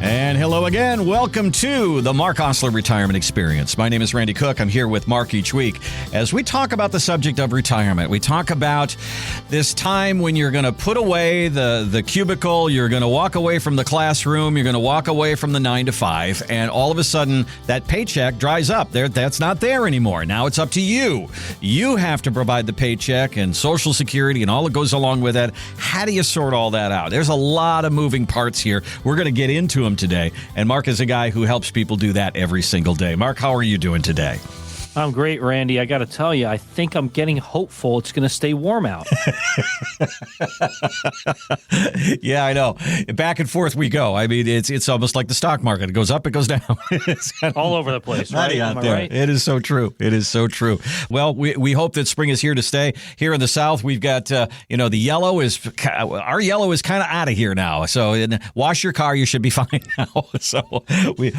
And hello again. Welcome to the Marc Oslar Retirement Experience. My name is Randy Cook. I'm here with Mark each week as we talk about the subject of retirement. We talk about this time when you're going to put away the cubicle, you're going to walk away from the classroom, you're going to walk away from the 9 to 5, and all of a sudden that paycheck dries up. That's not there anymore. Now it's up to you. You have to provide the paycheck and Social Security and all that goes along with it. How do you sort all that out? There's a lot of moving parts here. We're going to get into them today. And Mark is a guy who helps people do that every single day. Mark, how are you doing today? I'm great, Randy. I got to tell you, I think I'm getting hopeful it's going to stay warm out. Yeah, I know. Back and forth we go. I mean, it's almost like the stock market. It goes up, it goes down. It's all over the place, right? Out there. Right? It is so true. It is so true. Well, we hope that spring is here to stay. Here in the South, we've got, the yellow is, our yellow is kind of out of here now. So wash your car, you should be fine now. So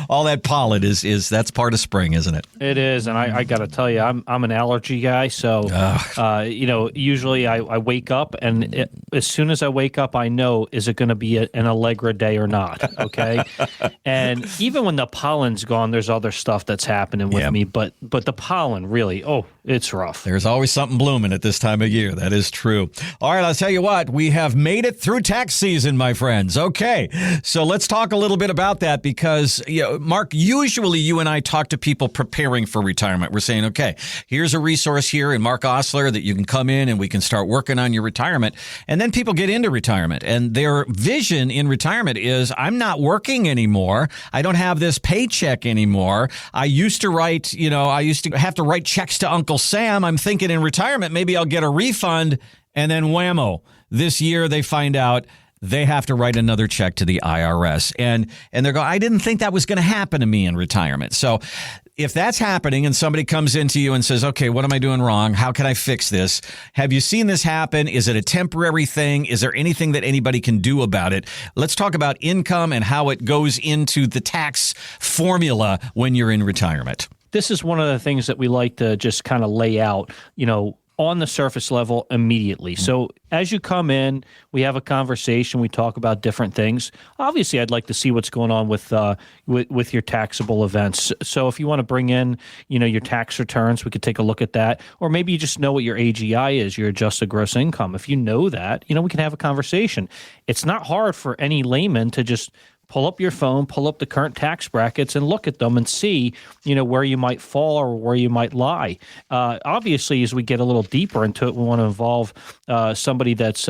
all that pollen that's part of spring, isn't it? It is, and I got to tell you, I'm an allergy guy, so usually I wake up, and as soon as I wake up, I know, is it going to be an Allegra day or not? Okay, and even when the pollen's gone, there's other stuff that's happening with me, but the pollen really, it's rough. There's always something blooming at this time of year. That is true. All right, I'll tell you what, we have made it through tax season, my friends. Okay, so let's talk a little bit about that because, Mark, usually you and I talk to people preparing for retirement. We're saying, okay, here's a resource here in Marc Oslar that you can come in and we can start working on your retirement. And then people get into retirement and their vision in retirement is, I'm not working anymore. I don't have this paycheck anymore. I used to have to write checks to Uncle Sam. I'm thinking in retirement, maybe I'll get a refund. And then whammo, this year they find out they have to write another check to the IRS. And they're going, I didn't think that was going to happen to me in retirement. So if that's happening and somebody comes into you and says, okay, what am I doing wrong? How can I fix this? Have you seen this happen? Is it a temporary thing? Is there anything that anybody can do about it? Let's talk about income and how it goes into the tax formula when you're in retirement. This is one of the things that we like to just kind of lay out, on the surface level immediately. So as you come in, we have a conversation, we talk about different things. Obviously, I'd like to see what's going on with your taxable events. So if you want to bring in, your tax returns, we could take a look at that. Or maybe you just know what your AGI is, your adjusted gross income. If you know that, we can have a conversation. It's not hard for any layman to just pull up your phone, pull up the current tax brackets and look at them and see, where you might fall or where you might lie. Obviously, as we get a little deeper into it, we want to involve somebody that's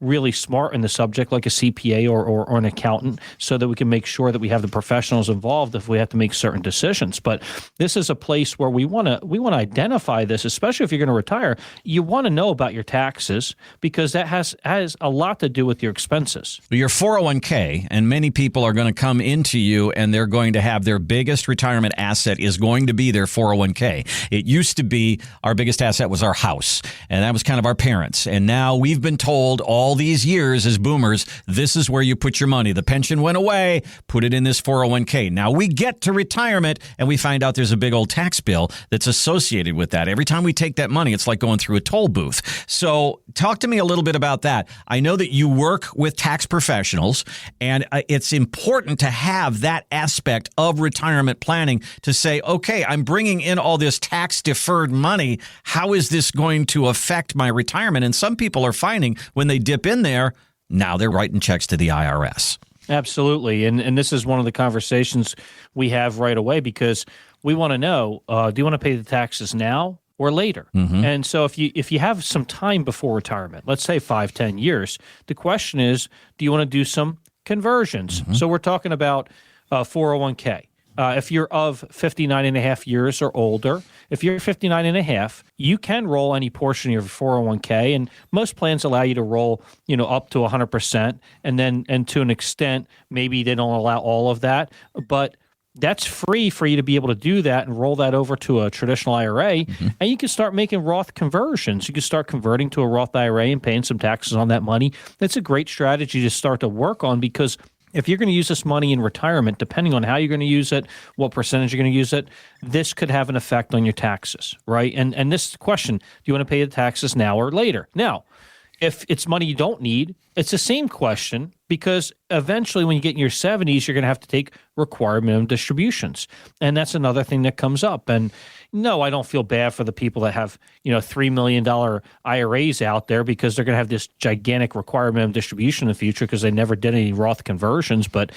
really smart in the subject, like a CPA or an accountant, so that we can make sure that we have the professionals involved if we have to make certain decisions. But this is a place where we want to identify this, especially if you're going to retire. You want to know about your taxes because that has a lot to do with your expenses. Your 401k, and many people are going to come into you and they're going to have their biggest retirement asset is going to be their 401k. It used to be our biggest asset was our house, and that was kind of our parents. And now we've been told all these years as boomers, this is where you put your money. The pension went away, put it in this 401k. Now we get to retirement and we find out there's a big old tax bill that's associated with that. Every time we take that money, it's like going through a toll booth. So talk to me a little bit about that. I know that you work with tax professionals, and it's important to have that aspect of retirement planning to say, okay, I'm bringing in all this tax deferred money. How is this going to affect my retirement? And some people are finding when they dip in there, now they're writing checks to the IRS. Absolutely. And this is one of the conversations we have right away because we want to know, do you want to pay the taxes now or later? Mm-hmm. And so if you have some time before retirement, let's say 5-10 years, the question is, do you want to do some conversions? Mm-hmm. So we're talking about 401k. If you're of 59 and a half years or older, if you're 59 and a half, you can roll any portion of your 401k, and most plans allow you to roll, up to 100%, and to an extent, maybe they don't allow all of that, but that's free for you to be able to do that and roll that over to a traditional IRA, mm-hmm. and you can start making Roth conversions. You can start converting to a Roth IRA and paying some taxes on that money. That's a great strategy to start to work on because if you're going to use this money in retirement, depending on how you're going to use it, what percentage you're going to use it, this could have an effect on your taxes, right? And this question, do you want to pay the taxes now or later? Now, If it's money you don't need, it's the same question, because eventually when you get in your 70s, you're going to have to take required minimum distributions. And that's another thing that comes up. And no, I don't feel bad for the people that have, $3 million IRAs out there, because they're going to have this gigantic required minimum distribution in the future because they never did any Roth conversions. But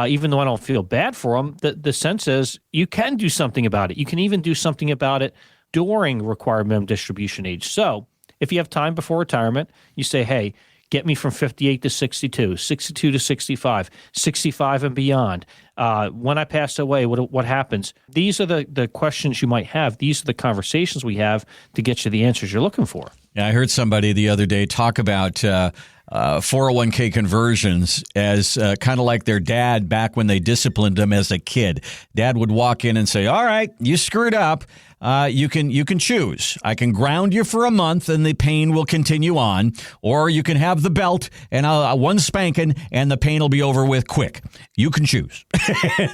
even though I don't feel bad for them, the sense is you can do something about it. You can even do something about it during required minimum distribution age. So if you have time before retirement, you say, hey, get me from 58 to 62, 62 to 65, 65 and beyond. When I pass away, what happens? These are the questions you might have. These are the conversations we have to get you the answers you're looking for. Yeah, I heard somebody the other day talk about 401k conversions as kind of like their dad back when they disciplined them as a kid. Dad would walk in and say, all right, you screwed up. You can choose. I can ground you for a month and the pain will continue on, or you can have the belt and one spanking and the pain will be over with quick. You can choose.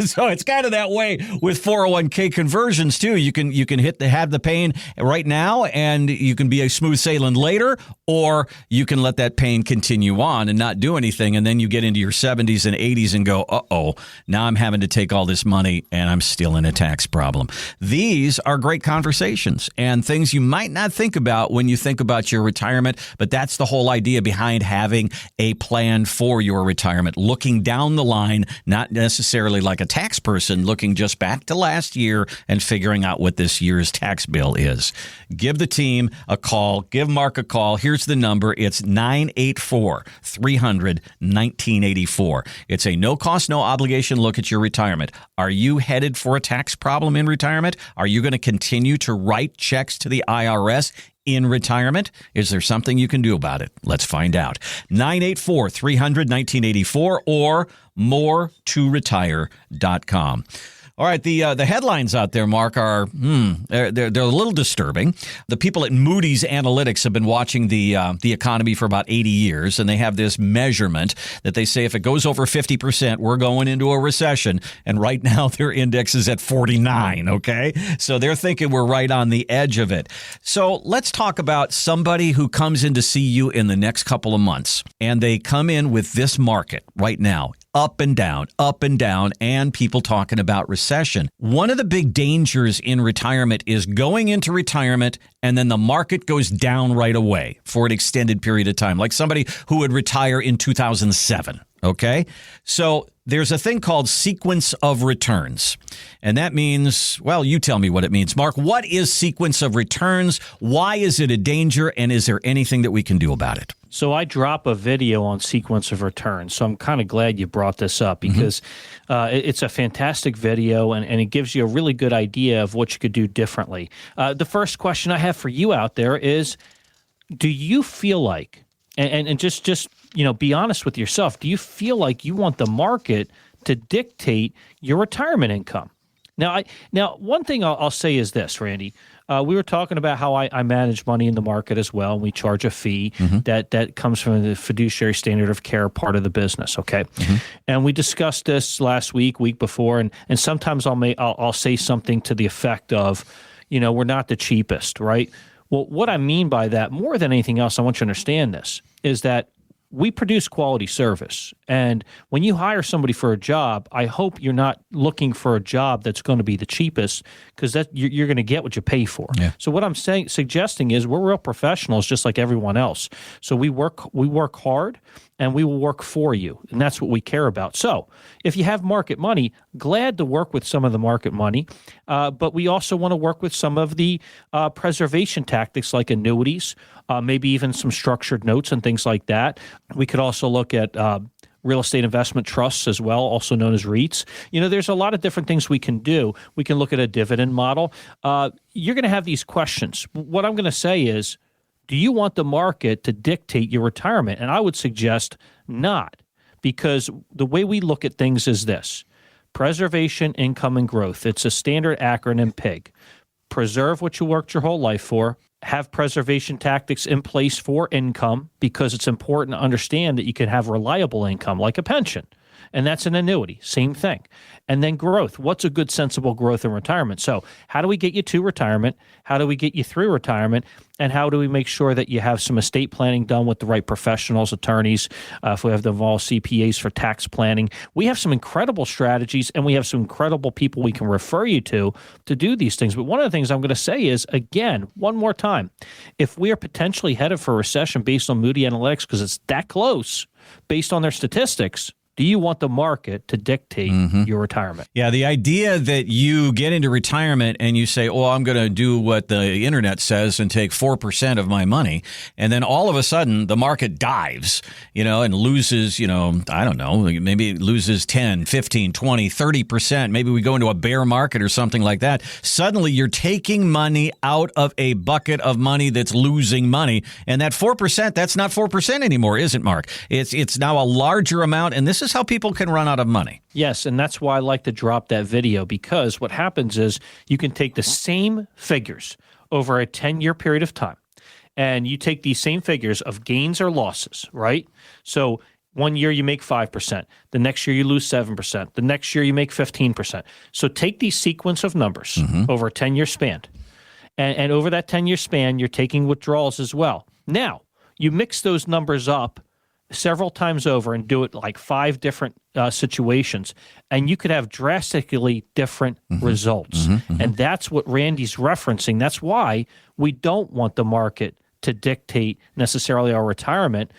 So it's kind of that way with 401k conversions too. You can have the pain right now and you can be a smooth sailing later, or you can let that pain continue on and not do anything. And then you get into your 70s and 80s and go, uh-oh, now I'm having to take all this money and I'm still in a tax problem. These are great conversations and things you might not think about when you think about your retirement, but that's the whole idea behind having a plan for your retirement, looking down the line, not necessarily like a tax person, looking just back to last year and figuring out what this year's tax bill is. Give the team a call. Give Mark a call. Here's the number. It's 984-300-1984. It's a no-cost, no obligation look at your retirement. Are you headed for a tax problem in retirement? Are you going to continue to write checks to the IRS in retirement? Is there something you can do about it? Let's find out. 984-300-1984 or more2retire.com. All right, the headlines out there, Mark, are they're a little disturbing. The people at Moody's Analytics have been watching the economy for about 80 years, and they have this measurement that they say if it goes over 50%, we're going into a recession. And right now, their index is at 49. Okay, so they're thinking we're right on the edge of it. So let's talk about somebody who comes in to see you in the next couple of months, and they come in with this market right now. Up and down, and people talking about recession. One of the big dangers in retirement is going into retirement and then the market goes down right away for an extended period of time, like somebody who would retire in 2007. Okay, so there's a thing called sequence of returns. And that means, well, you tell me what it means. Mark, what is sequence of returns? Why is it a danger? And is there anything that we can do about it? So I drop a video on sequence of returns. So I'm kind of glad you brought this up because it's a fantastic video and it gives you a really good idea of what you could do differently. The first question I have for you out there is, do you feel like, and just be honest with yourself, do you feel like you want the market to dictate your retirement income? Now, one thing I'll say is this, Randy. We were talking about how I manage money in the market as well, and we charge a fee that comes from the fiduciary standard of care part of the business, okay? And we discussed this last week before, and sometimes I'll say something to the effect of, we're not the cheapest, right? Well, what I mean by that, more than anything else, I want you to understand this, is that we produce quality service. And when you hire somebody for a job, I hope you're not looking for a job that's going to be the cheapest, because you're going to get what you pay for. Yeah. So what I'm suggesting is we're real professionals just like everyone else. So we work hard and we will work for you. And that's what we care about. So if you have market money, glad to work with some of the market money. But we also want to work with some of the preservation tactics like annuities, maybe even some structured notes and things like that. We could also look at real estate investment trusts as well, also known as REITs. There's a lot of different things we can do. We can look at a dividend model. You're going to have these questions. What I'm going to say is, do you want the market to dictate your retirement? And I would suggest not, because the way we look at things is this: preservation, income, and growth. It's a standard acronym, PIG. Preserve what you worked your whole life for. Have preservation tactics in place for income, because it's important to understand that you can have reliable income like a pension. And that's an annuity, same thing. And then growth. What's a good, sensible growth in retirement? So how do we get you to retirement? How do we get you through retirement? And how do we make sure that you have some estate planning done with the right professionals, attorneys, if we have to involve CPAs for tax planning? We have some incredible strategies, and we have some incredible people we can refer you to do these things. But one of the things I'm going to say is, again, one more time, if we are potentially headed for a recession based on Moody Analytics, because it's that close, based on their statistics, do you want the market to dictate your retirement? Yeah, the idea that you get into retirement and you say, oh, I'm going to do what the internet says and take 4% of my money. And then all of a sudden the market dives, and loses, I don't know, maybe it loses 10, 15, 20, 30%. Maybe we go into a bear market or something like that. Suddenly you're taking money out of a bucket of money that's losing money. And that 4%, that's not 4% anymore, is it, Mark? It's now a larger amount. And this is how people can run out of money. Yes, and that's why I like to drop that video, because what happens is you can take the same figures over a 10-year period of time, and you take these same figures of gains or losses, right? So one year you make 5%, the next year you lose 7%, the next year you make 15%. So take these sequence of numbers over a 10-year span, and over that 10-year span, you're taking withdrawals as well. Now, you mix those numbers up several times over and do it like 5 different situations, and you could have drastically different results. And that's what Randy's referencing. That's why we don't want the market to dictate necessarily our retirement.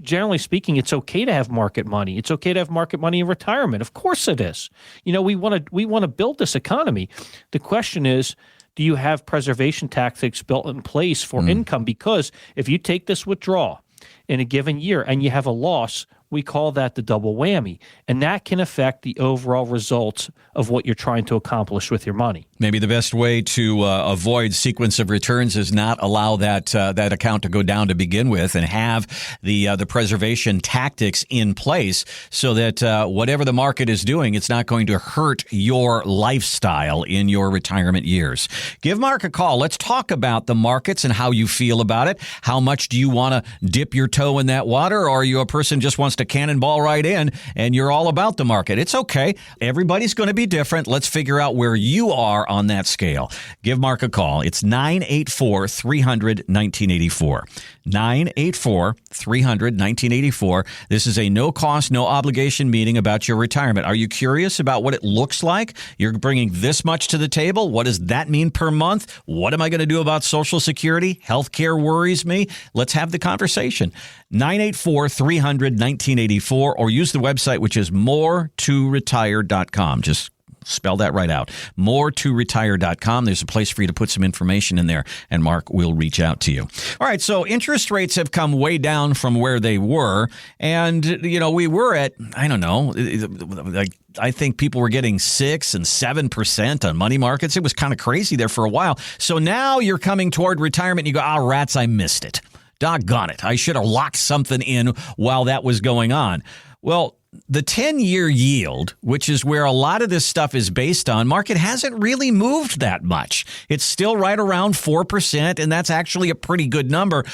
Generally speaking, it's okay to have market money. It's okay to have market money in retirement. Of course it is. We want to build this economy. The question is, do you have preservation tactics built in place for income? Because if you take this withdrawal in a given year and you have a loss, we call that the double whammy. And that can affect the overall results of what you're trying to accomplish with your money. Maybe the best way to avoid sequence of returns is not allow that account to go down to begin with, and have the preservation tactics in place so that whatever the market is doing, it's not going to hurt your lifestyle in your retirement years. Give Mark a call. Let's talk about the markets and how you feel about it. How much do you want to dip your toe in that water, or are you a person just wants to cannonball right in and you're all about the market? It's okay. Everybody's going to be different. Let's figure out where you are on that scale. Give Mark a call. It's 984-300-1984. 984-300-1984. This is a no-cost, no-obligation meeting about your retirement. Are you curious about what it looks like? You're bringing this much to the table. What does that mean per month? What am I going to do about Social Security? Healthcare worries me. Let's have the conversation. 984-300-1984, or use the website, which is moreToRetire.com. Just spell that right out. moreToRetire.com. There's a place for you to put some information in there, and Mark will reach out to you. All right, so interest rates have come way down from where they were. And, we were at, I don't know, I think people were getting 6 and 7% on money markets. It was kind of crazy there for a while. So now you're coming toward retirement and you go, rats, I missed it. Doggone it. I should have locked something in while that was going on. Well, the 10-year yield, which is where a lot of this stuff is based on, market hasn't really moved that much. It's still right around 4%, and that's actually a pretty good number.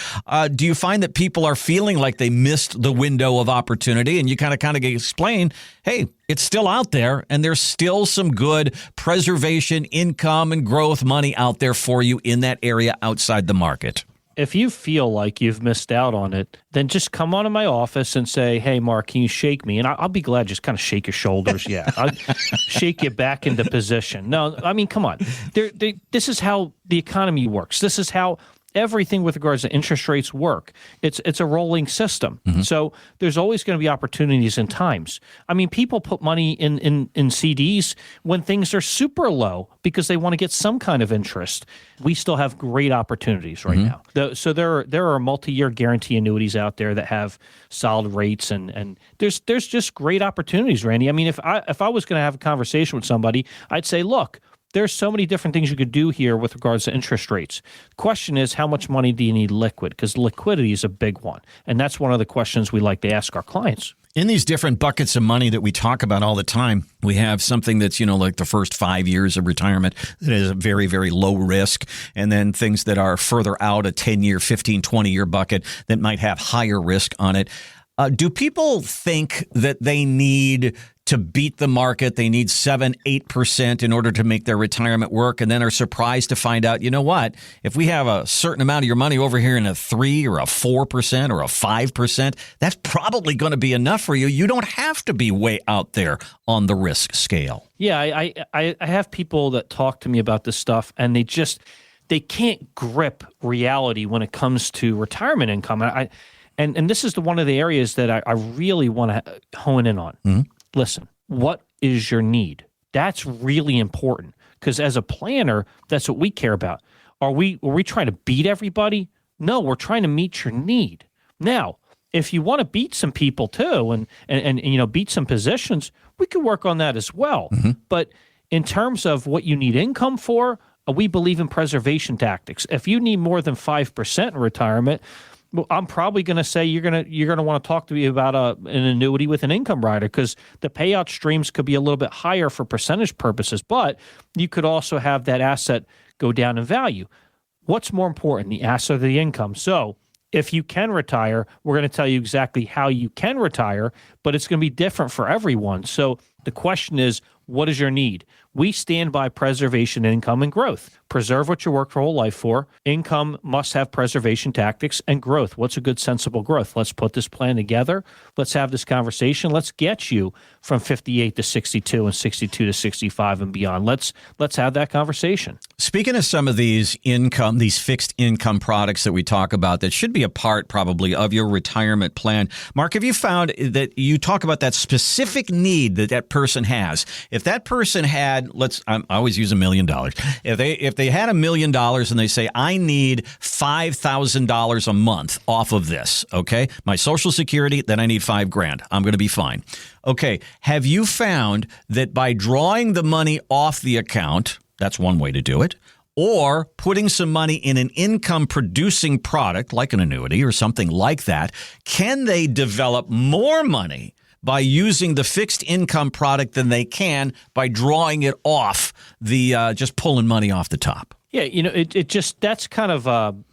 Do you find that people are feeling like they missed the window of opportunity? And you kind of explain, hey, it's still out there, and there's still some good preservation, income, and growth money out there for you in that area outside the market. If you feel like you've missed out on it, then just come on to my office and say, hey, Mark, can you shake me? And I'll be glad to just kind of shake your shoulders. Yeah, I'll shake you back into position. No, I mean, come on. This is how the economy works. This is how everything with regards to interest rates work. It's a rolling system. So there's always going to be opportunities and times. I mean, people put money in CDs when things are super low because they want to get some kind of interest. We still have great opportunities right now. So there are multi-year guarantee annuities out there that have solid rates, and there's just great opportunities, Randy. I mean, if I was going to have a conversation with somebody, I'd say, look, there's so many different things you could do here with regards to interest rates. The question is, how much money do you need liquid? Because liquidity is a big one. And that's one of the questions we like to ask our clients. In these different buckets of money that we talk about all the time, we have something that's, like the first 5 years of retirement that is a very, very low risk. And then things that are further out, a 10-year, 15, 20-year bucket that might have higher risk on it. Do people think that they need to beat the market? They need 7-8% in order to make their retirement work, and then are surprised to find out, you know what? If we have a certain amount of your money over here in a 3 or a 4% or a 5%, that's probably going to be enough for you. You don't have to be way out there on the risk scale. Yeah, I have people that talk to me about this stuff, and they can't grip reality when it comes to retirement income. And this is one of the areas that I really want to hone in on. Mm-hmm. Listen, what is your need? That's really important, because as a planner, that's what we care about. Are we trying to beat everybody? No, we're trying to meet your need. Now, if you want to beat some people too, and beat some positions, we could work on that as well. Mm-hmm. But in terms of what you need income for, we believe in preservation tactics. If you need more than 5% in retirement, well, I'm probably going to say you're going to want to talk to me about an annuity with an income rider, because the payout streams could be a little bit higher for percentage purposes, but you could also have that asset go down in value. What's more important, the asset or the income? So if you can retire, we're going to tell you exactly how you can retire, but it's going to be different for everyone. So the question is, what is your need? We stand by preservation, income, and growth. Preserve what you work your whole life for. Income must have preservation tactics, and growth. What's a good, sensible growth? Let's put this plan together. Let's have this conversation. Let's get you from 58 to 62 and 62 to 65 and beyond. Let's have that conversation. Speaking of some of these fixed income products that we talk about that should be a part probably of your retirement plan, Mark, have you found that you talk about that specific need that person has? If that person had, I always use $1 million. If they had $1 million and they say, I need $5,000 a month off of this, okay? My Social Security, then I need $5,000. I'm going to be fine. Okay. Have you found that by drawing the money off the account, that's one way to do it, or putting some money in an income-producing product like an annuity or something like that, can they develop more money by using the fixed income product than they can by drawing it off just pulling money off the top? Yeah, that's kind of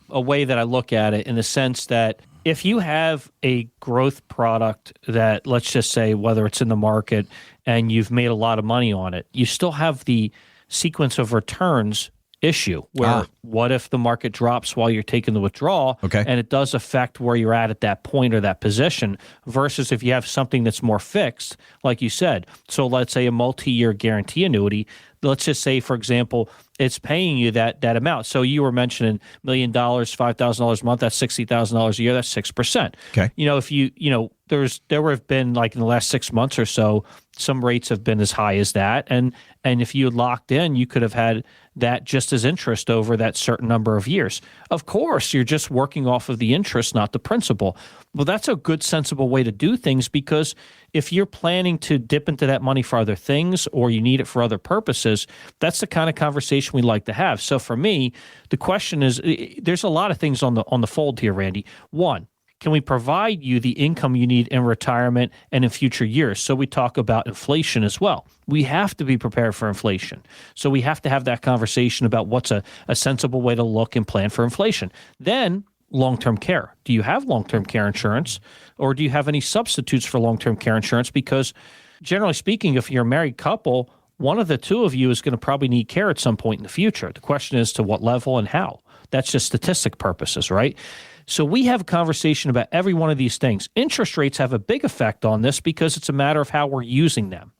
a way that I look at it, in the sense that if you have a growth product that, let's just say, whether it's in the market and you've made a lot of money on it, you still have the sequence of returns issue where what if the market drops while you're taking the withdrawal, okay, and it does affect where you're at that point or that position, versus if you have something that's more fixed, like you said. So let's say a multi-year guarantee annuity. Let's just say, for example, it's paying you that amount. So you were mentioning $1 million, $5,000 a month, that's $60,000 a year, that's 6%. Okay. If there have been, like in the last 6 months or so, some rates have been as high as that. And if you had locked in, you could have had that just as interest over that certain number of years. Of course, you're just working off of the interest, not the principal. Well, that's a good, sensible way to do things, because if you're planning to dip into that money for other things, or you need it for other purposes, that's the kind of conversation we like to have. So for me, the question is, there's a lot of things on the fold here, Randy. One, can we provide you the income you need in retirement and in future years? So we talk about inflation as well. We have to be prepared for inflation. So we have to have that conversation about what's a sensible way to look and plan for inflation. Then long-term care. Do you have long-term care insurance, or do you have any substitutes for long-term care insurance? Because generally speaking, if you're a married couple, one of the two of you is going to probably need care at some point in the future. The question is to what level and how. That's just statistic purposes, right? So we have a conversation about every one of these things. Interest rates have a big effect on this, because it's a matter of how we're using them.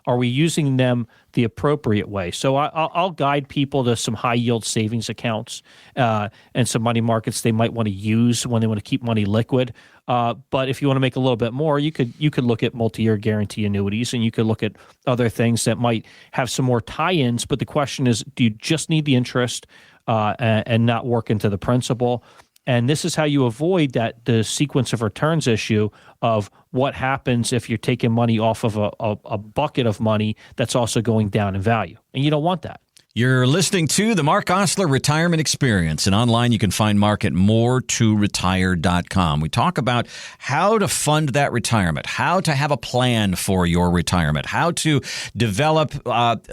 Are we using them the appropriate way? So I'll guide people to some high-yield savings accounts and some money markets they might want to use when they want to keep money liquid. But if you want to make a little bit more, you could look at multi-year guarantee annuities, and you could look at other things that might have some more tie-ins. But the question is, do you just need the interest and not work into the principal? And this is how you avoid the sequence of returns issue of what happens if you're taking money off of a bucket of money that's also going down in value. And you don't want that. You're listening to the Marc Oslar Retirement Experience, and online you can find Marc at moretoretire.com. We talk about how to fund that retirement, how to have a plan for your retirement, how to develop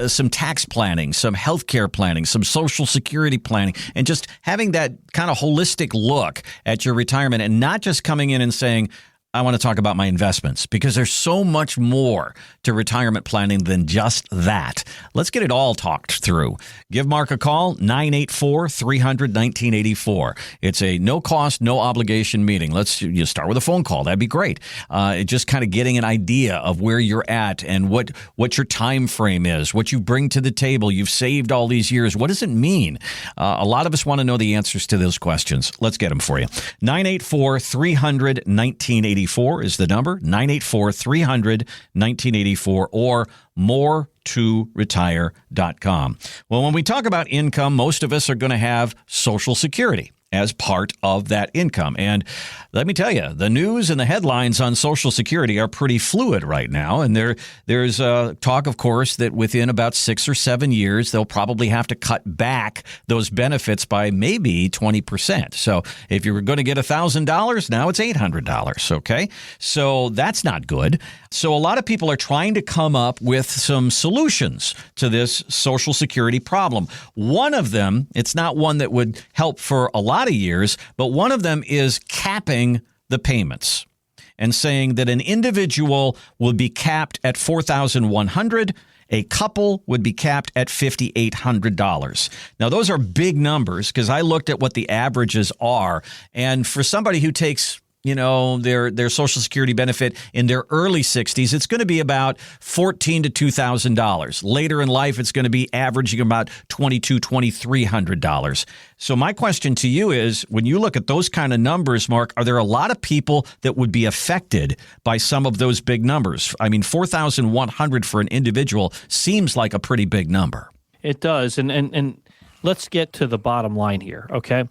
some tax planning, some healthcare planning, some Social Security planning, and just having that kind of holistic look at your retirement, and not just coming in and saying, I want to talk about my investments because there's so much more to retirement planning than just that. Let's get it all talked through. Give Mark a call, 984-300-1984. It's a no-cost, no-obligation meeting. You start with a phone call. That'd be great. Just kind of getting an idea of where you're at and what your time frame is, what you bring to the table. You've saved all these years. What does it mean? A lot of us want to know the answers to those questions. Let's get them for you. 984-300-1984 is the number, 984-300-1984, or more2retire.com. Well, when we talk about income, most of us are going to have Social Security as part of that income. And let me tell you, the news and the headlines on Social Security are pretty fluid right now. And there's talk, of course, that within about 6 or 7 years, they'll probably have to cut back those benefits by maybe 20%. So if you were going to get $1,000, now it's $800. Okay. So that's not good. So a lot of people are trying to come up with some solutions to this Social Security problem. One of them, it's not one that would help for a lot of years, but one of them is capping the payments and saying that an individual would be capped at $4,100. A couple would be capped at $5,800. Now, those are big numbers because I looked at what the averages are. And for somebody who takes their Social Security benefit in their early 60s, it's going to be about $1,400 to $2,000. Later in life, it's going to be averaging about $2,200, $2,300. So my question to you is, when you look at those kind of numbers, Mark, are there a lot of people that would be affected by some of those big numbers? I mean, $4,100 for an individual seems like a pretty big number. It does. And let's get to the bottom line here, okay?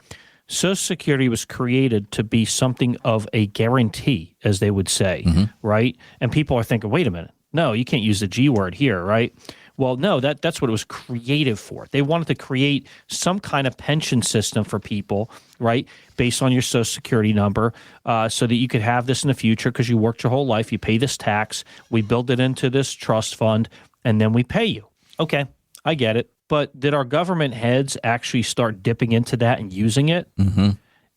Social Security was created to be something of a guarantee, as they would say, right? And people are thinking, wait a minute, no, you can't use the G word here, right? Well, no, that's what it was created for. They wanted to create some kind of pension system for people, right, based on your Social Security number, so that you could have this in the future because you worked your whole life, you pay this tax, we build it into this trust fund, and then we pay you. Okay, I get it. But did our government heads actually start dipping into that and using it?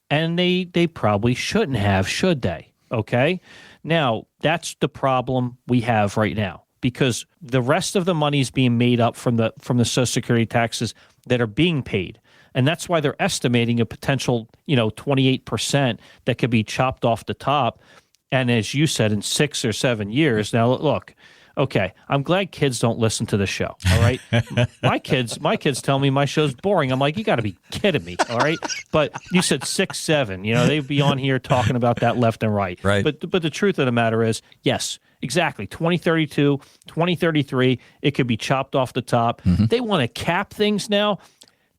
And they probably shouldn't have, should they? Okay? Now, that's the problem we have right now because the rest of the money is being made up from the Social Security taxes that are being paid. And that's why they're estimating a potential, 28% that could be chopped off the top. And as you said, in 6 or 7 years, now look, okay, I'm glad kids don't listen to the show, all right? My kids tell me my show's boring. I'm like, you got to be kidding me, all right? But you said 6, 7, they'd be on here talking about that left and right. Right. But the truth of the matter is, yes, exactly, 2032, 2033, it could be chopped off the top. They want to cap things now.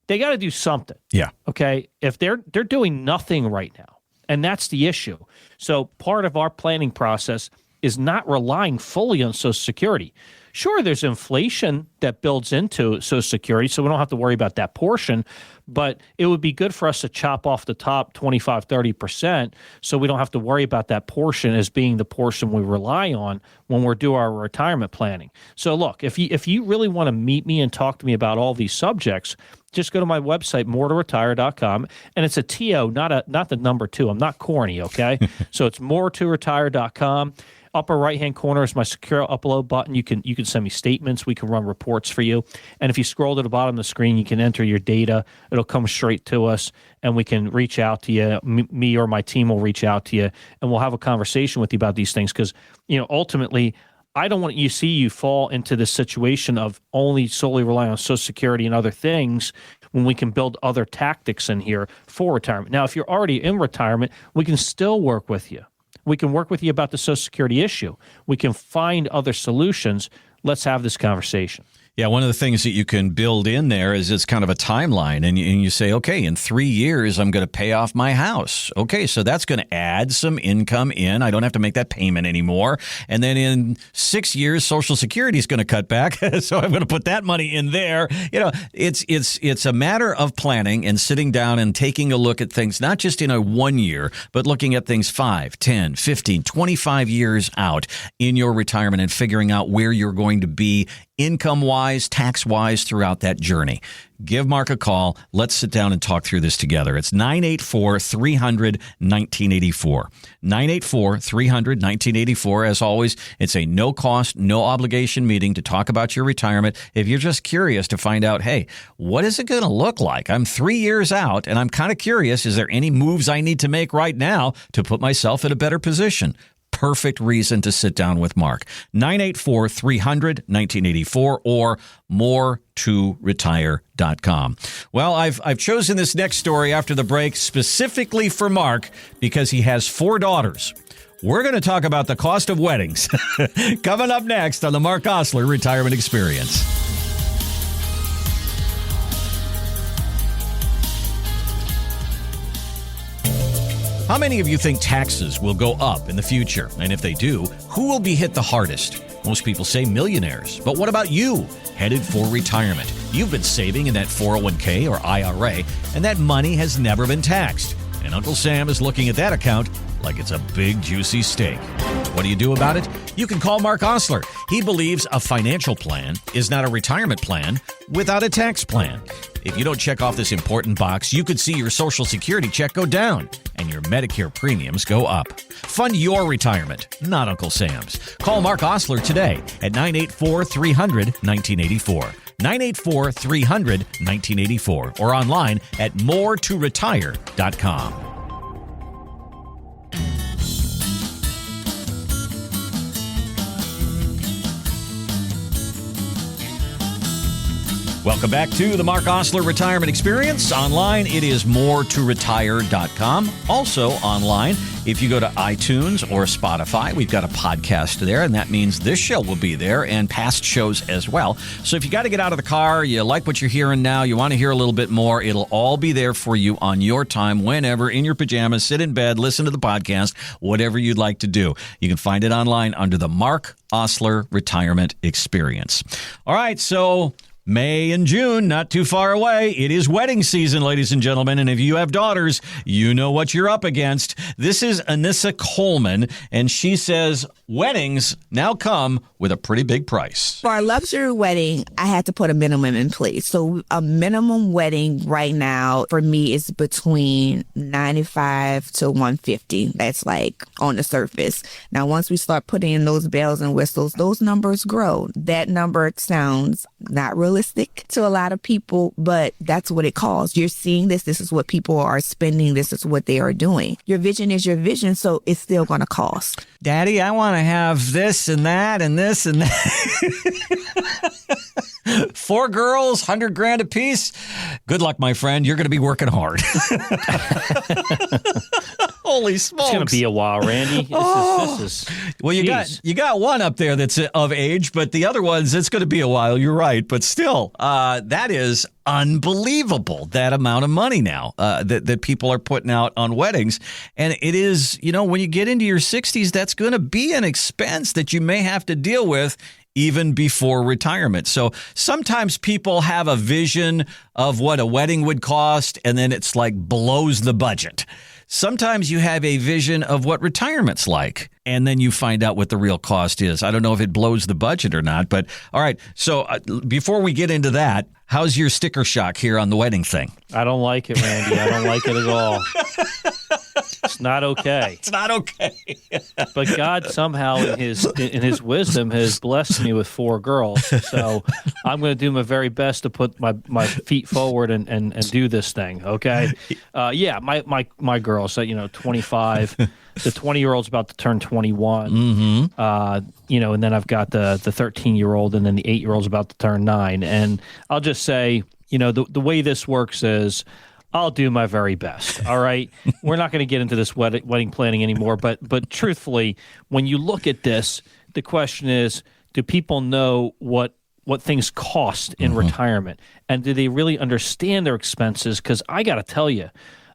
They got to do something. Yeah. Okay? If they're doing nothing right now, and that's the issue. So part of our planning process is not relying fully on Social Security. Sure, there's inflation that builds into Social Security, so we don't have to worry about that portion, but it would be good for us to chop off the top 25, 30% so we don't have to worry about that portion as being the portion we rely on when we're doing our retirement planning. So look, if you really want to meet me and talk to me about all these subjects, just go to my website, more2retire.com, and it's a TO, not the number 2. I'm not corny, okay? So it's more2retire.com. Upper right-hand corner is my secure upload button. You can send me statements. We can run reports for you. And if you scroll to the bottom of the screen, you can enter your data. It'll come straight to us, and we can reach out to you. Me or my team will reach out to you, and we'll have a conversation with you about these things because, ultimately, I don't want you fall into this situation of only solely relying on Social Security and other things when we can build other tactics in here for retirement. Now, if you're already in retirement, we can still work with you. We can work with you about the Social Security issue. We can find other solutions. Let's have this conversation. Yeah, one of the things that you can build in there is it's kind of a timeline, and you say, okay, in 3 years, I'm going to pay off my house. Okay, so that's going to add some income in. I don't have to make that payment anymore. And then in 6 years, Social Security is going to cut back, so I'm going to put that money in there. It's a matter of planning and sitting down and taking a look at things, not just in a 1 year, but looking at things 5, 10, 15, 25 years out in your retirement and figuring out where you're going to be income-wise, tax-wise throughout that journey. Give Mark a call. Let's sit down and talk through this together. It's 984-300-1984. 984-300-1984. As always, it's a no-cost, no-obligation meeting to talk about your retirement. If you're just curious to find out, hey, what is it going to look like? I'm 3 years out, and I'm kind of curious, is there any moves I need to make right now to put myself in a better position? Perfect reason to sit down with Mark. 984-300-1984 or more2retire.com. Well, I've chosen this next story after the break specifically for Mark because he has 4 daughters. We're going to talk about the cost of weddings coming up next on the Marc Oslar Retirement Experience. How many of you think taxes will go up in the future? And if they do, who will be hit the hardest? Most people say millionaires. But what about you, headed for retirement? You've been saving in that 401k or IRA, and that money has never been taxed. And Uncle Sam is looking at that account like it's a big, juicy steak. What do you do about it? You can call Marc Oslar. He believes a financial plan is not a retirement plan without a tax plan. If you don't check off this important box, you could see your Social Security check go down and your Medicare premiums go up. Fund your retirement, not Uncle Sam's. Call Marc Oslar today at 984-300-1984. 984-300-1984 or online at more2retire.com. Welcome back to the Marc Oslar Retirement Experience. Online, it is more2retire.com. Also online, if you go to iTunes or Spotify, we've got a podcast there, and that means this show will be there and past shows as well. So if you got to get out of the car, you like what you're hearing now, you want to hear a little bit more, it'll all be there for you on your time, whenever, in your pajamas, sit in bed, listen to the podcast, whatever you'd like to do. You can find it online under the Marc Oslar Retirement Experience. All right, so May and June, not too far away. It is wedding season, ladies and gentlemen, and if you have daughters, you know what you're up against. This is Anissa Coleman, and she says weddings now come with a pretty big price. For a luxury wedding, I had to put a minimum in place. So a minimum wedding right now for me is between $95 to $150. That's like on the surface. Now, once we start putting in those bells and whistles, those numbers grow. That number sounds not realistic to a lot of people, but that's what it costs. You're seeing this. This is what people are spending. This is what they are doing. Your vision is your vision, so it's still going to cost. Daddy, I want to have this and that and this and that. 4 girls, $100,000 a piece. Good luck, my friend. You're going to be working hard. Holy smokes. It's going to be a while, Randy. This is well, you got one up there that's of age, but the other ones, it's going to be a while. You're right. But still, that is unbelievable, that amount of money now that people are putting out on weddings. And it is, when you get into your 60s, that's going to be an expense that you may have to deal with even before retirement. So sometimes people have a vision of what a wedding would cost, and then it's like blows the budget. Sometimes you have a vision of what retirement's like, and then you find out what the real cost is. I don't know if it blows the budget or not, but all right. So before we get into that, how's your sticker shock here on the wedding thing? I don't like it, Randy. I don't like it at all. It's not okay. It's not okay. But God somehow in his wisdom has blessed me with 4 girls. So I'm going to do my very best to put my feet forward and do this thing. Okay. My girls, 25. The 20-year-old's about to turn 21. Mm-hmm. And then I've got the 13-year-old, and then the 8-year-old's about to turn 9. And I'll just say, the way this works is I'll do my very best. All right. We're not going to get into this wedding planning anymore. But truthfully, when you look at this, the question is, do people know what things cost in retirement? And do they really understand their expenses? Because I got to tell you,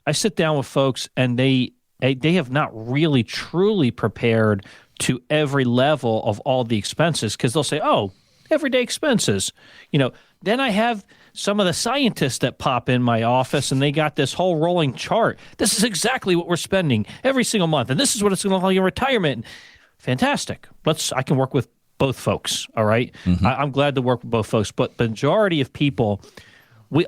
I sit down with folks and they have not really truly prepared to every level of all the expenses, because they'll say, oh, everyday expenses. Then I have some of the scientists that pop in my office, and they got this whole rolling chart. This is exactly what we're spending every single month, and this is what it's going to look like in retirement. Fantastic. I can work with both folks, all right? Mm-hmm. I'm glad to work with both folks, but the majority of people,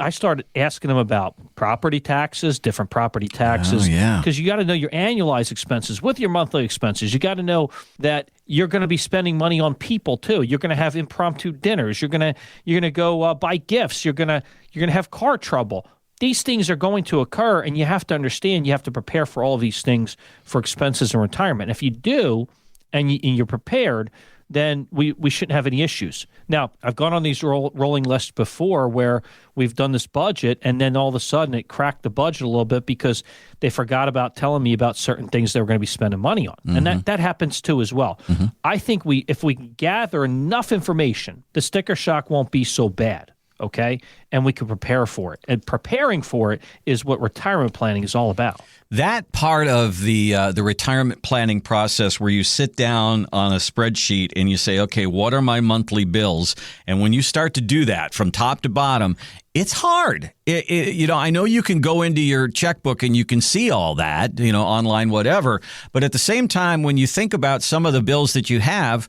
I started asking them about property taxes, different property taxes. Oh, yeah. Because you got to know your annualized expenses with your monthly expenses. You got to know that you're going to be spending money on people too. You're going to have impromptu dinners. You're going to go buy gifts. You're going to have car trouble. These things are going to occur, and you have to understand, you have to prepare for all of these things for expenses and retirement. If you do, and you're prepared, then we shouldn't have any issues. Now, I've gone on these rolling lists before where we've done this budget, and then all of a sudden it cracked the budget a little bit because they forgot about telling me about certain things they were going to be spending money on. Mm-hmm. And that happens too as well. Mm-hmm. I think if we gather enough information, the sticker shock won't be so bad. Okay, and we can prepare for it. And preparing for it is what retirement planning is all about. That part of the retirement planning process where you sit down on a spreadsheet and you say, okay, what are my monthly bills? And when you start to do that from top to bottom, it's hard. I know you can go into your checkbook and you can see all that, online, whatever. But at the same time, when you think about some of the bills that you have,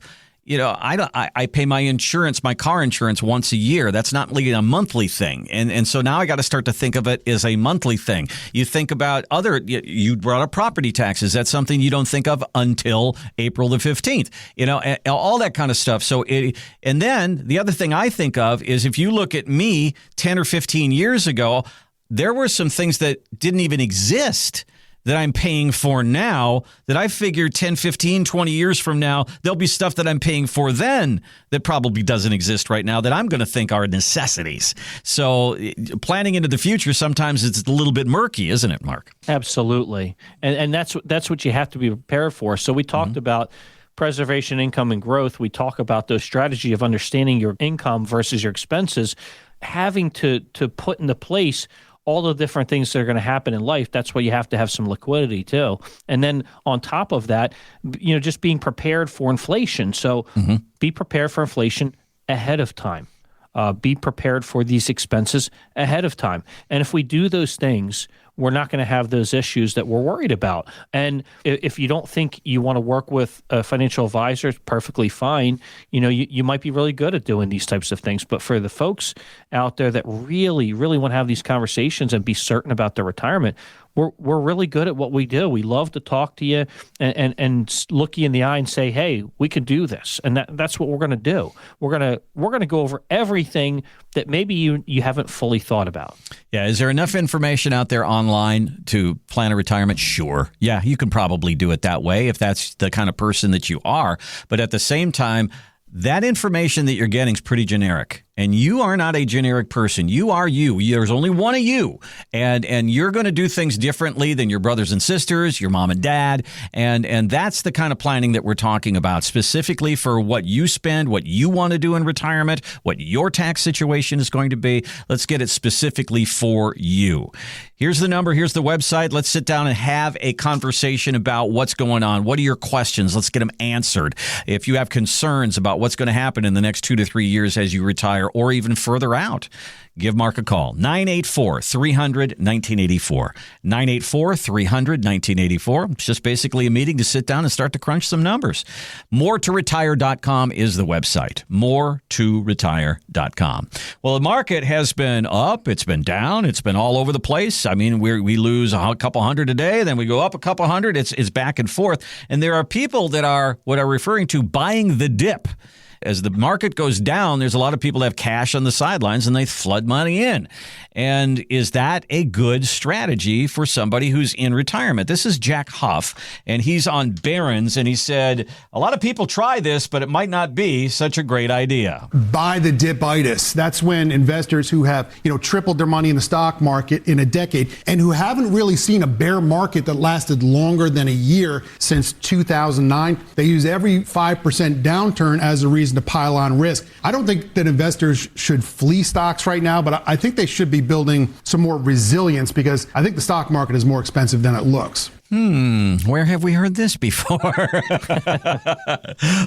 I pay my insurance, my car insurance once a year. That's not really a monthly thing. And so now I got to start to think of it as a monthly thing. You think about you brought up property taxes. That's something you don't think of until April the 15th, all that kind of stuff. So, and then the other thing I think of is if you look at me 10 or 15 years ago, there were some things that didn't even exist that I'm paying for now that I figure 10, 15, 20 years from now, there'll be stuff that I'm paying for then that probably doesn't exist right now that I'm going to think are necessities. So planning into the future, sometimes it's a little bit murky, isn't it, Mark? Absolutely. And that's what you have to be prepared for. So we talked about preservation, income, and growth. We talk about those strategy of understanding your income versus your expenses, having to put into place all the different things that are going to happen in life. That's why you have to have some liquidity too. And then on top of that, just being prepared for inflation. So be prepared for inflation ahead of time. Be prepared for these expenses ahead of time. And if we do those things, we're not going to have those issues that we're worried about. And if you don't think you want to work with a financial advisor, it's perfectly fine. You might be really good at doing these types of things. But for the folks out there that really, really want to have these conversations and be certain about their retirement, we're really good at what we do. We love to talk to you and look you in the eye and say, hey, we can do this. And that's what we're going to do. We're going to go over everything that maybe you haven't fully thought about. Yeah. Is there enough information out there online to plan a retirement? Sure. Yeah, you can probably do it that way if that's the kind of person that you are. But at the same time, that information that you're getting is pretty generic. And you are not a generic person. You are you. There's only one of you. And you're going to do things differently than your brothers and sisters, your mom and dad. And that's the kind of planning that we're talking about, specifically for what you spend, what you want to do in retirement, what your tax situation is going to be. Let's get it specifically for you. Here's the number. Here's the website. Let's sit down and have a conversation about what's going on. What are your questions? Let's get them answered. If you have concerns about what's going to happen in the next 2 to 3 years as you retire, or even further out, give Mark a call. 984-300-1984. 984-300-1984. It's just basically a meeting to sit down and start to crunch some numbers. MoreToRetire.com is the website. MoreToRetire.com. Well, the market has been up. It's been down. It's been all over the place. I mean, we lose a couple hundred a day, then we go up a couple hundred. It's back and forth. And there are people that are what I'm referring to buying the dip. As the market goes down, there's a lot of people that have cash on the sidelines and they flood money in. And is that a good strategy for somebody who's in retirement? This is Jack Huff, and he's on Barron's, and he said, a lot of people try this, but it might not be such a great idea. Buy the dipitis. That's when investors who have, tripled their money in the stock market in a decade and who haven't really seen a bear market that lasted longer than a year since 2009, they use every 5% downturn as a reason to pile on risk. I don't think that investors should flee stocks right now, but I think they should be building some more resilience because I think the stock market is more expensive than it looks. Where have we heard this before?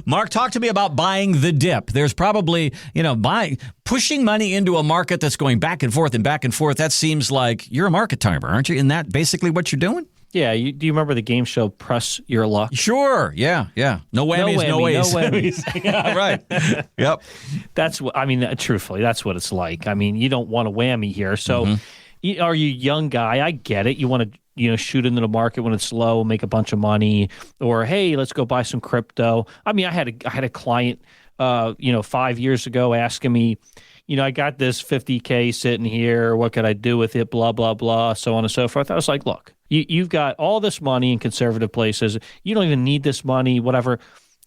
Mark, talk to me about buying the dip. There's probably, pushing money into a market that's going back and forth and back and forth. That seems like you're a market timer, aren't you? Isn't that basically what you're doing? Yeah, do you remember the game show Press Your Luck? Sure. Yeah. No whammies, no ways. No whammies. Yeah, right. Yep. That's what I mean. Truthfully, that's what it's like. I mean, you don't want a whammy here. So, are you a young guy? I get it. You want to shoot into the market when it's low, make a bunch of money, or hey, let's go buy some crypto. I mean, I had a client, 5 years ago asking me, I got this 50K sitting here. What could I do with it? Blah blah blah, so on and so forth. I was like, look. You've got all this money in conservative places. You don't even need this money, whatever.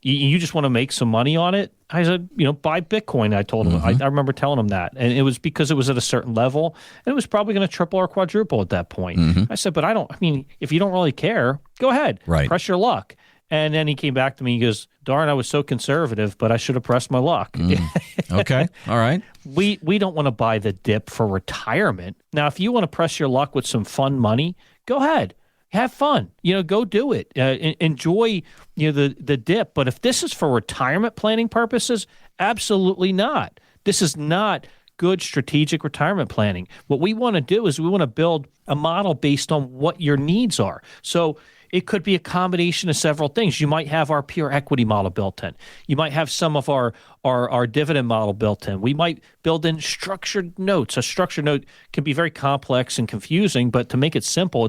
You just want to make some money on it. I said, buy Bitcoin. I told him. I remember telling him that. And it was because it was at a certain level. And it was probably going to triple or quadruple at that point. I said, but if you don't really care, go ahead. Right. Press your luck. And then he came back to me. He goes, darn, I was so conservative, but I should have pressed my luck. Okay. All right. We don't want to buy the dip for retirement. Now, if you want to press your luck with some fun money, go ahead. Have fun. Go do it. Enjoy the dip. But if this is for retirement planning purposes, absolutely not. This is not good strategic retirement planning. What we want to do is we want to build a model based on what your needs are. So it could be a combination of several things. You might have our pure equity model built in. You might have some of our dividend model built in. We might build in structured notes. A structured note can be very complex and confusing, but to make it simple,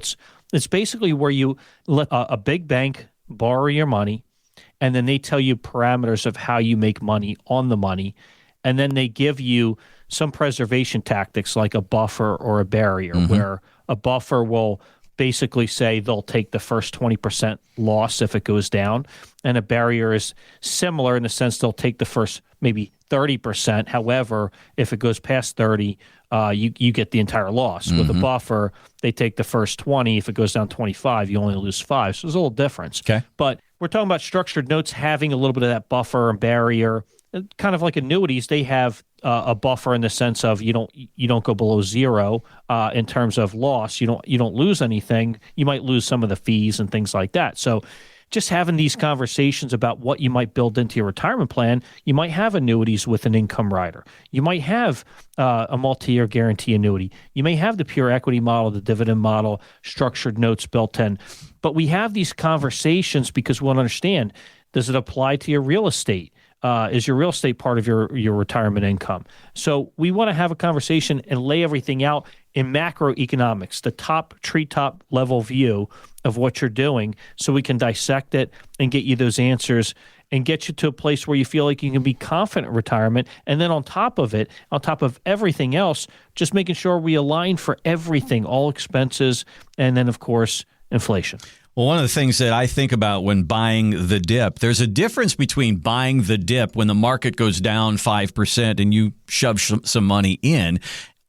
it's basically where you let a big bank borrow your money, and then they tell you parameters of how you make money on the money, and then they give you some preservation tactics like a buffer or a barrier, where a buffer will basically say they'll take the first 20% loss if it goes down, and a barrier is similar in the sense they'll take the first maybe 30%. However, if it goes past 30, you get the entire loss. With a buffer, they take the first 20. If it goes down 25, you only lose 5. So there's a little difference. Okay. But we're talking about structured notes having a little bit of that buffer and barrier. Kind of like annuities, they have a buffer in the sense of you don't go below zero in terms of loss. You don't lose anything. You might lose some of the fees and things like that. So just having these conversations about what you might build into your retirement plan. You might have annuities with an income rider. You might have a multi-year guarantee annuity. You may have the pure equity model, the dividend model, structured notes built in. But we have these conversations because we want to understand, does it apply to your real estate? Is your real estate part of your retirement income? So we want to have a conversation and lay everything out in macroeconomics, the treetop level view of what you're doing, so we can dissect it and get you those answers and get you to a place where you feel like you can be confident in retirement. And then on top of it, on top of everything else, just making sure we align for everything, all expenses, and then, of course, inflation. Well, one of the things that I think about when buying the dip, there's a difference between buying the dip when the market goes down 5% and you shove some money in.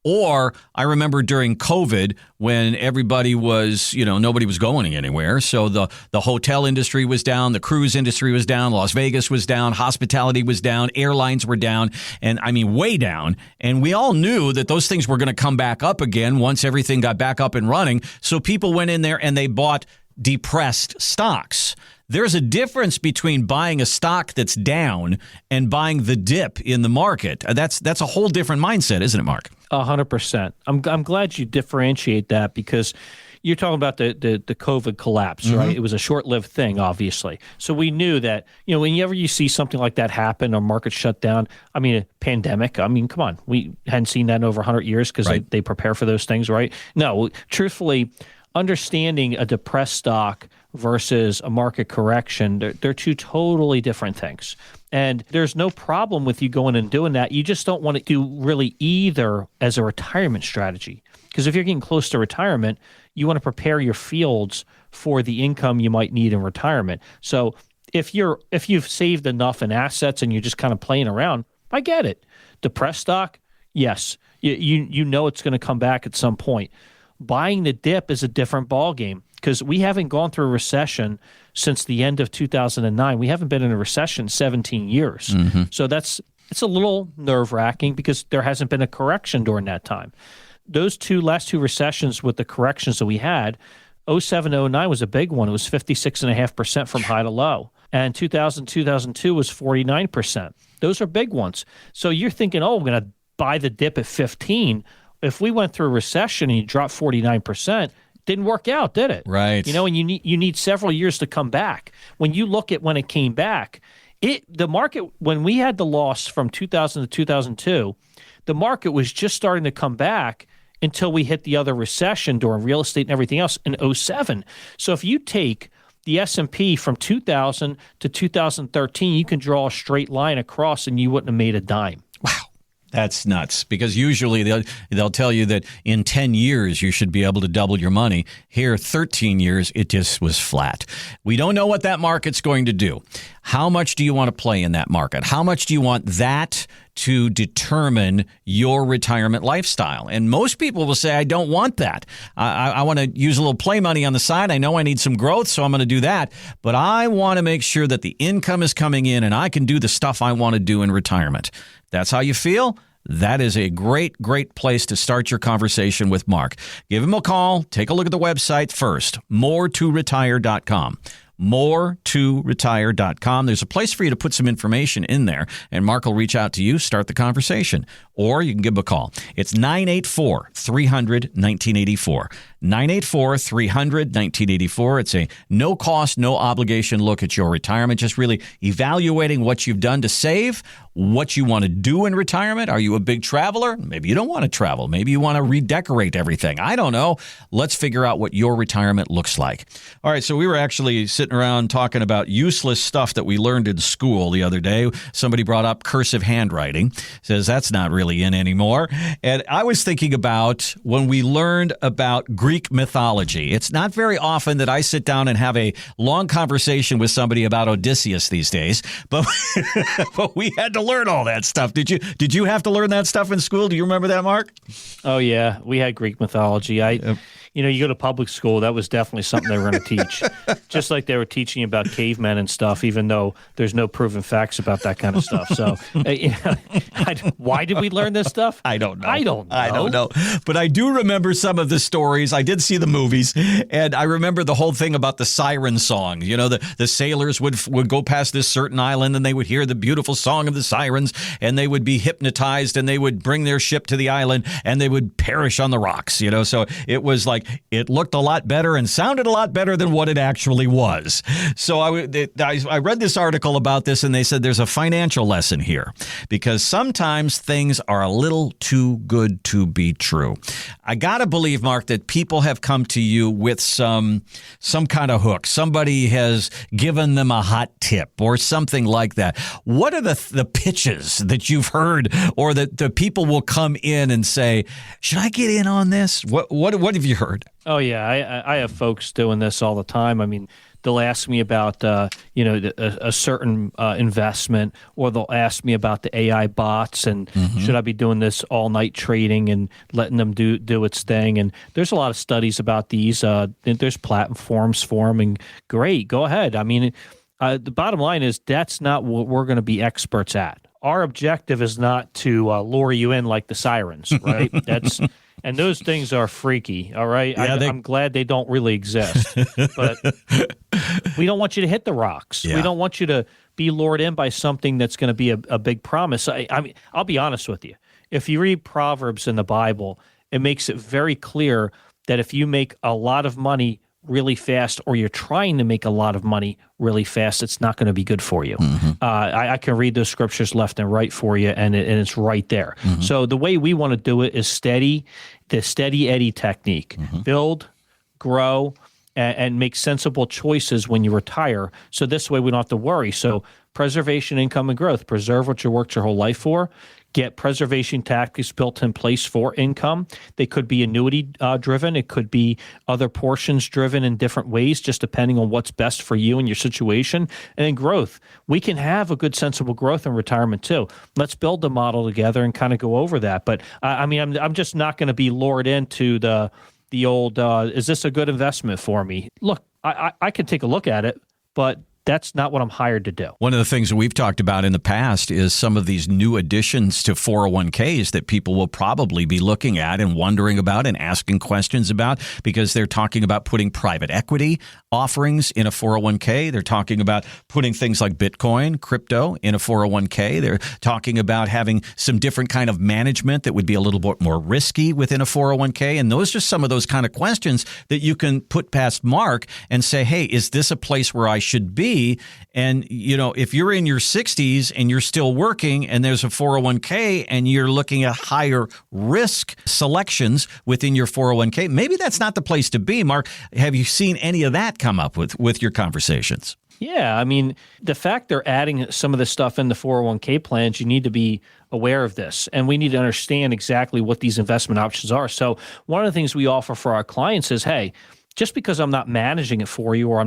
Or I remember during COVID when everybody was, nobody was going anywhere. So the hotel industry was down, the cruise industry was down, Las Vegas was down, hospitality was down, airlines were down, and I mean way down. And we all knew that those things were going to come back up again once everything got back up and running. So people went in there and they bought depressed stocks. There's a difference between buying a stock that's down and buying the dip in the market. That's a whole different mindset, isn't it, Mark? 100%. I'm glad you differentiate that because you're talking about the COVID collapse, right? It was a short-lived thing, obviously. So we knew that, whenever you see something like that happen, or market shut down, a pandemic, come on, we hadn't seen that in over 100 years because they prepare for those things, right? No, truthfully, understanding a depressed stock versus a market correction, they're two totally different things. And there's no problem with you going and doing that. You just don't want to do really either as a retirement strategy. Because if you're getting close to retirement, you want to prepare your fields for the income you might need in retirement. So if you've saved enough in assets and you're just kind of playing around, I get it. Depressed stock, yes. You know it's going to come back at some point. Buying the dip is a different ballgame because we haven't gone through a recession since the end of 2009. We haven't been in a recession in 17 years. So it's a little nerve-wracking because there hasn't been a correction during that time. Those last two recessions with the corrections that we had, 07, 09 was a big one. It was 56.5% from high to low. And 2000, 2002 was 49%. Those are big ones. So you're thinking, we're going to buy the dip at 15. If we went through a recession and you dropped 49%, didn't work out, did it? Right. And you need several years to come back. When you look at when it came back, the market, when we had the loss from 2000 to 2002, the market was just starting to come back until we hit the other recession during real estate and everything else in 2007. So if you take the S&P from 2000 to 2013, you can draw a straight line across and you wouldn't have made a dime. Wow. That's nuts, because usually they'll tell you that in 10 years you should be able to double your money. Here, 13 years, it just was flat. We don't know what that market's going to do. How much do you want to play in that market? How much do you want that to determine your retirement lifestyle? And most people will say, I don't want that. I want to use a little play money on the side. I know I need some growth, so I'm going to do that. But I want to make sure that the income is coming in and I can do the stuff I want to do in retirement. That's how you feel? That is a great, great place to start your conversation with Marc. Give him a call. Take a look at the website first, moretoretire.com. moretoretire.com. There's a place for you to put some information in there, and Marc will reach out to you, start the conversation, or you can give him a call. It's 984-300-1984. 984-300-1984. It's a no-cost, no-obligation look at your retirement, just really evaluating what you've done to save, what you want to do in retirement. Are you a big traveler? Maybe you don't want to travel. Maybe you want to redecorate everything. I don't know. Let's figure out what your retirement looks like. All right, so we were actually sitting around talking about useless stuff that we learned in school the other day. Somebody brought up cursive handwriting. Says that's not really in anymore. And I was thinking about when we learned about Greek mythology. It's not very often that I sit down and have a long conversation with somebody about Odysseus these days, but but we had to learn all that stuff. Did you have to learn that stuff in school? Do you remember that, Marc? Oh yeah, we had Greek mythology. You go to public school, that was definitely something they were going to teach. Just like they were teaching about cavemen and stuff, even though there's no proven facts about that kind of stuff. So, why did we learn this stuff? I don't know. I don't know. But I do remember some of the stories. I did see the movies, and I remember the whole thing about the siren song. You know, the sailors would go past this certain island, and they would hear the beautiful song of the sirens, and they would be hypnotized, and they would bring their ship to the island, and they would perish on the rocks. You know, so it was like, it looked a lot better and sounded a lot better than what it actually was. So I read this article about this, and they said there's a financial lesson here, because sometimes things are a little too good to be true. I got to believe, Marc, that people have come to you with some kind of hook. Somebody has given them a hot tip or something like that. What are the pitches that you've heard, or that the people will come in and say, should I get in on this? What have you heard? Oh yeah, I have folks doing this all the time. I mean, they'll ask me about a certain investment, or they'll ask me about the AI bots and should I be doing this all night trading and letting them do its thing. And there's a lot of studies about these. There's platforms for them, and great, go ahead. I mean, the bottom line is that's not what we're going to be experts at. Our objective is not to lure you in like the sirens, right? And those things are freaky, all right? Yeah, I'm glad they don't really exist. But we don't want you to hit the rocks. Yeah. We don't want you to be lured in by something that's going to be a big promise. I mean, I'll be honest with you. If you read Proverbs in the Bible, it makes it very clear that if you make a lot of money really fast, or you're trying to make a lot of money really fast, it's not going to be good for you. I can read those scriptures left and right for you, and it's right there. So the way we want to do it is the steady Eddie technique. Build, grow, and make sensible choices when you retire. So this way we don't have to worry. So preservation, income, and growth. Preserve what you worked your whole life for. Get preservation tactics built in place for income. They could be annuity driven. It could be other portions driven in different ways, just depending on what's best for you and your situation. And then growth. We can have a good, sensible growth in retirement too. Let's build the model together and kind of go over that. But I'm just not going to be lured into the old, is this a good investment for me? Look, I can take a look at it, but That's not what I'm hired to do. One of the things that we've talked about in the past is some of these new additions to 401ks that people will probably be looking at and wondering about and asking questions about, because they're talking about putting private equity offerings in a 401k. They're talking about putting things like Bitcoin, crypto in a 401k. They're talking about having some different kind of management that would be a little bit more risky within a 401k. And those are some of those kind of questions that you can put past Mark and say, hey, is this a place where I should be? And, if you're in your 60s and you're still working and there's a 401k and you're looking at higher risk selections within your 401k, maybe that's not the place to be. Mark, have you seen any of that come up with your conversations? Yeah, I mean, the fact they're adding some of this stuff in the 401k plans, you need to be aware of this. And we need to understand exactly what these investment options are. So one of the things we offer for our clients is, hey, just because I'm not managing it for you, or I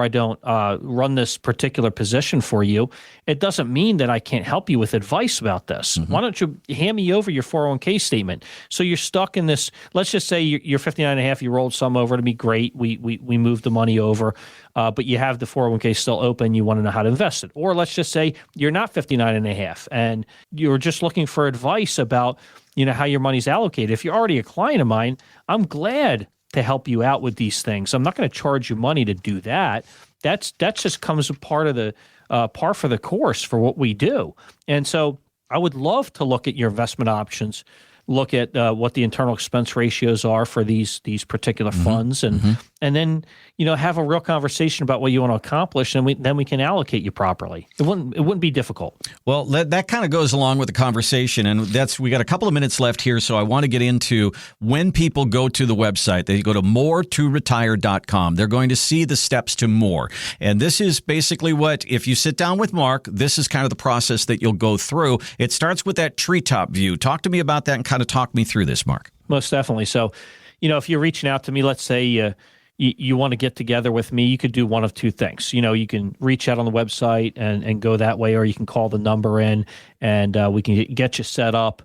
don't run this particular position for you, it doesn't mean that I can't help you with advice about this. Why don't you hand me over your 401k statement? So you're stuck in this. Let's just say you're 59 and a half. You rolled some over to me. Great. We moved the money over, but you have the 401k still open. You want to know how to invest it. Or let's just say you're not 59 and a half, and you're just looking for advice about how your money's allocated. If you're already a client of mine, I'm glad to help you out with these things. I'm not going to charge you money to do that. That just comes a part of the par for the course for what we do. And so I would love to look at your investment options, look at what the internal expense ratios are for these particular funds, and then have a real conversation about what you want to accomplish, and then we can allocate you properly. It wouldn't be difficult. Well, that kind of goes along with the conversation, and we got a couple of minutes left here, so I want to get into when people go to the website. They go to more2retire.com. They're going to see the steps to more, and this is basically if you sit down with Mark, this is kind of the process that you'll go through. It starts with that treetop view. Talk to me about that and kind of talk me through this, Mark. Most definitely. So, if you're reaching out to me, let's say you want to get together with me, you could do one of two things. You can reach out on the website and go that way, or you can call the number in and we can get you set up.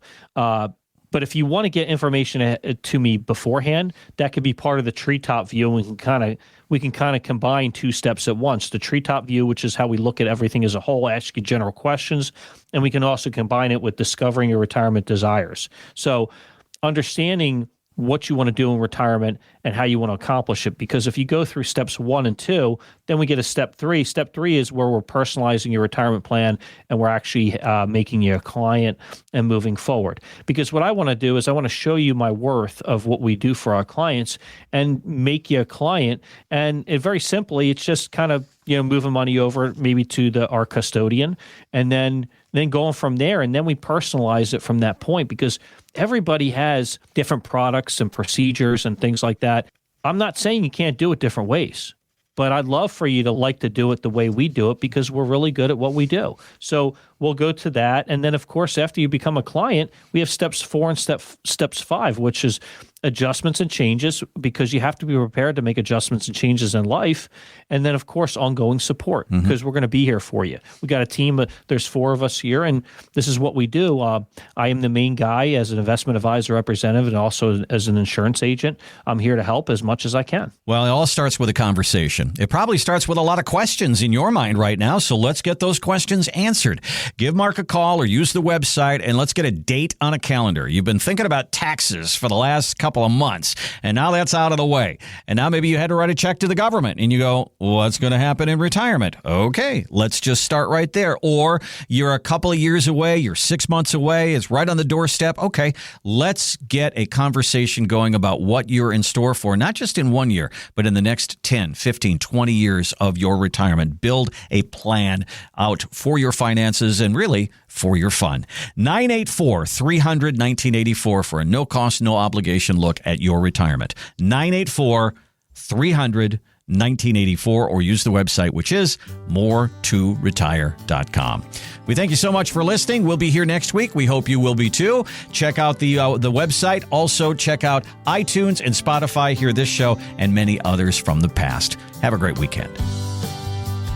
But if you want to get information to me beforehand, that could be part of the treetop view, and we can kind of combine two steps at once. The treetop view, which is how we look at everything as a whole, ask you general questions, and we can also combine it with discovering your retirement desires. So understanding what you want to do in retirement and how you want to accomplish it. Because if you go through steps 1 and 2, then we get to step 3. Step 3 is where we're personalizing your retirement plan, and we're actually making you a client and moving forward. Because what I want to do is I want to show you my worth of what we do for our clients and make you a client. And very simply, it's just kind of moving money over maybe to our custodian, and then going from there, and then we personalize it from that point, because everybody has different products and procedures and things like that. I'm not saying you can't do it different ways, but I'd love for you to like to do it the way we do it, because we're really good at what we do. So we'll go to that. And then, of course, after you become a client, we have steps 4 and steps 5, which is adjustments and changes, because you have to be prepared to make adjustments and changes in life. And then, of course, ongoing support, because we're going to be here for you. We got a team. There's 4 of us here, and this is what we do. I am the main guy as an investment advisor representative and also as an insurance agent. I'm here to help as much as I can. Well, it all starts with a conversation. It probably starts with a lot of questions in your mind right now, so let's get those questions answered. Give Mark a call or use the website, and let's get a date on a calendar. You've been thinking about taxes for the last couple of months, and now that's out of the way. And now maybe you had to write a check to the government, and you go, what's going to happen in retirement? Okay, let's just start right there. Or you're a couple of years away, you're 6 months away, it's right on the doorstep. Okay, let's get a conversation going about what you're in store for, not just in 1 year, but in the next 10, 15, 20 years of your retirement. Build a plan out for your finances and really for your fun. 984-300-1984 for a no-cost, no-obligation look at your retirement. 984-300-1984, or use the website, which is more2retire.com. We thank you so much for listening. We'll be here next week. We hope you will be too. Check out the website. Also, check out iTunes and Spotify. Hear this show and many others from the past. Have a great weekend.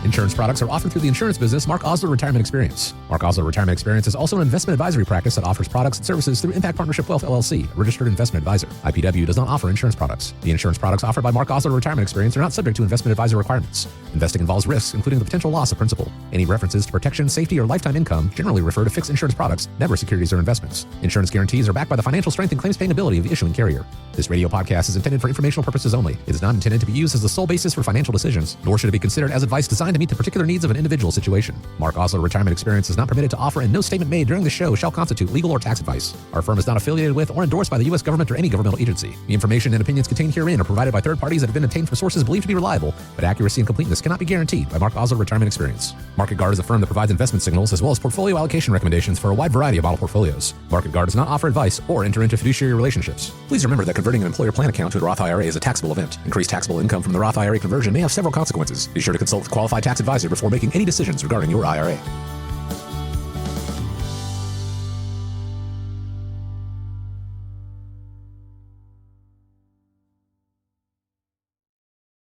Insurance products are offered through the insurance business Marc Oslar Retirement Experience. Marc Oslar Retirement Experience is also an investment advisory practice that offers products and services through Impact Partnership Wealth LLC, a registered investment advisor. IPW does not offer insurance products. The insurance products offered by Marc Oslar Retirement Experience are not subject to investment advisor requirements. Investing involves risks, including the potential loss of principal. Any references to protection, safety, or lifetime income generally refer to fixed insurance products, never securities or investments. Insurance guarantees are backed by the financial strength and claims paying ability of the issuing carrier. This radio podcast is intended for informational purposes only. It is not intended to be used as the sole basis for financial decisions, nor should it be considered as advice designed to meet the particular needs of an individual situation. Marc Oslar Retirement Experience is not permitted to offer, and no statement made during the show shall constitute legal or tax advice. Our firm is not affiliated with or endorsed by the U.S. government or any governmental agency. The information and opinions contained herein are provided by third parties that have been obtained from sources believed to be reliable, but accuracy and completeness cannot be guaranteed by Marc Oslar Retirement Experience. Market Guard is a firm that provides investment signals as well as portfolio allocation recommendations for a wide variety of model portfolios. Market Guard does not offer advice or enter into fiduciary relationships. Please remember that converting an employer plan account to a Roth IRA is a taxable event. Increased taxable income from the Roth IRA conversion may have several consequences. Be sure to consult with a qualified tax advisor before making any decisions regarding your IRA.